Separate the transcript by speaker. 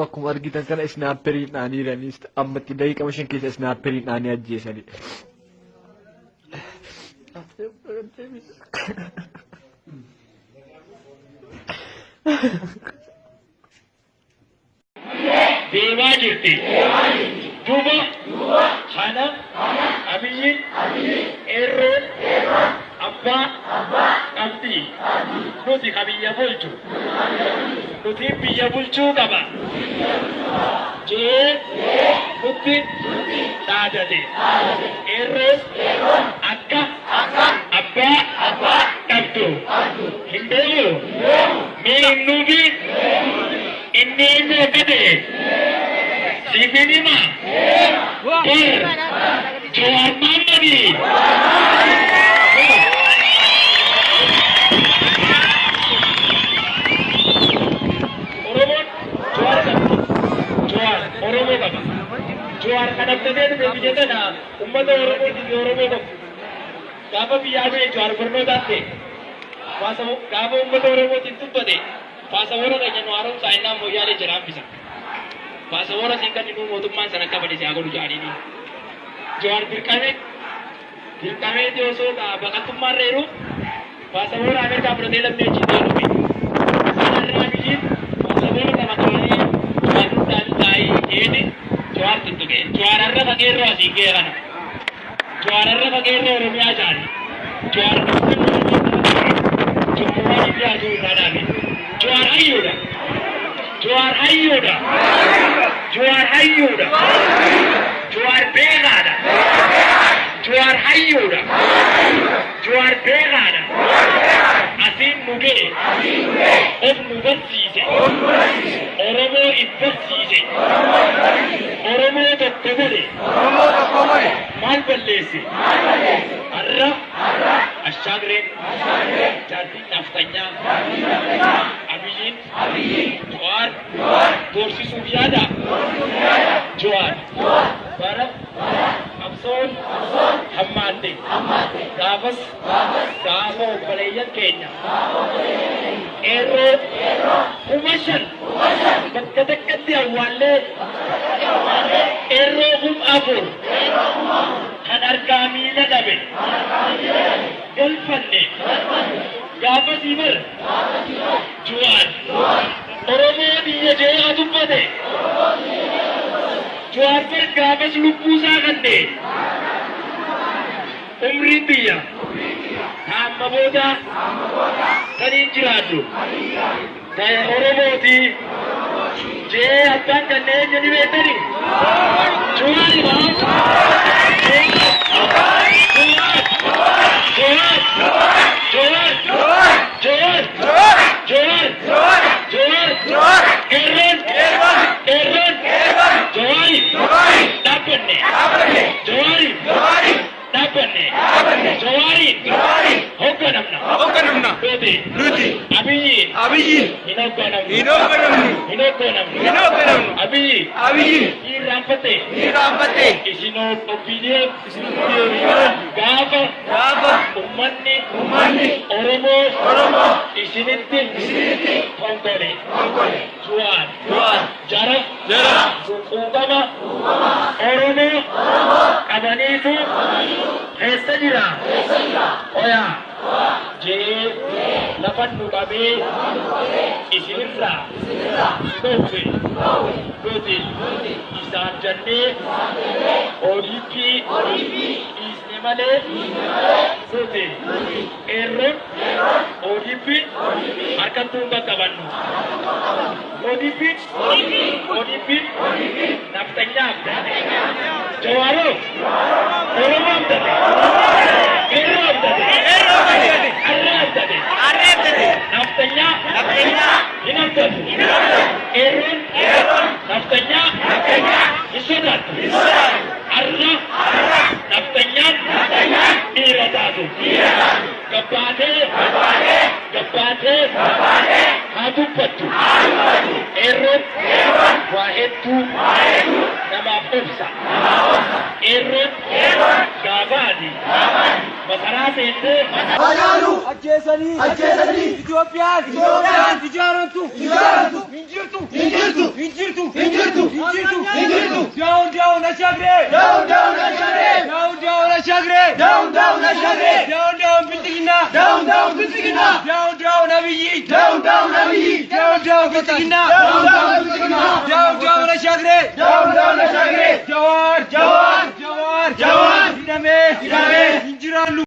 Speaker 1: Akkuma argitan kana isnaapperii dhaaniiraniis ammatti daqiiqa 5 keessa isnaapperii dhaanii ajjeesanii.
Speaker 2: Deemaa jirti. Duuba kana abiyyiin eerroon abbaa qabdi. Nuti ka biyya bulchu. Nuti biyya bulchuu qaba. Jee nuti dhaadate. Eerroon akka abbaa qabdu. Hin deemu. Mee hin nuufi inni inni akka ta'e. Sifinima. Jawar Mamadi. Oromo kaba. Jawar kadang-kadang tu berbicara na umat Oromo di Oromo kaba. Kapa biar me jawar bernoda te. Fasa kapa umat Oromo itu pada. Fasa orang kaya nuaron saina moya le jeram bisa. Fasa orang singkat itu motumman sana kapa di siaga rujuk hari ini. Jawar birkame itu so bakat tumar reru. Fasa orang ada kapa berdelam ni cinta lupi. Sana ramijin. Fasa orang kapa kali jawar dan kai ini jawar tentu ke. Jawar arra pakai roh sih ke kan. Jawar arra pakai roh rumia jari. Jawar jawar ini aja mana ni. Jawar ayoda. Jawar ayoda. Jawar ayoda. Jawar begada. Jawar ayoda. Jawar begada. Asin muge. Of mugat sise. Oromo ibbat sise. Oromo tokkobole. Mal ballesi. Arra. Ashagren. Jadi naftanya. Abiyin. Jawar. Dorsi subiada. Jawar. Barak. Abson. Hammate. Gafas. Gafo balayan Kenya. Ero. Umashan. Dekat-dekat dia wale. Ero abur. Kanar kami na dabe. Gelfande. Gafas ibar. Jual. Oromo dia jaya adupade. Jual per gafas lupusa kande. Umri dia. Hamma boda. Kanin jiradu. Saya Oromo di. Jaya abang kande jadi beteri. Jual bang. Rampate. Isino opinion. Gava. Ummanni. Oromo. Isinitti. Pongkole. Juan. Jara. Ugama. Oromo. Kabanitu. Hesta jira. Oya. Je. Lapan nukabe. Isinirra. Doti. Isan jande. Oripi. Isnemale. Doti. Error. Oripi. Markan tungga kabannu. Oripi. Naftanya. Jawaro. Oromo amdade. Error amdade. Arre amdade. Naftanya. Inamdade. Error. Naftanya. Isudat. Arra. Naftanya. Iradadu. Gabate. Hadupatu. Error. Wahetu. namaaf obsa. Qeerroon gaafa adii masaraa seentee
Speaker 3: ajjeesanii Itoophiyaan ijaaramtu injirtu down Ashagree down Biltigina down Abiyyi down Biltigina down Ashagree Jawar hidhamee injiraannu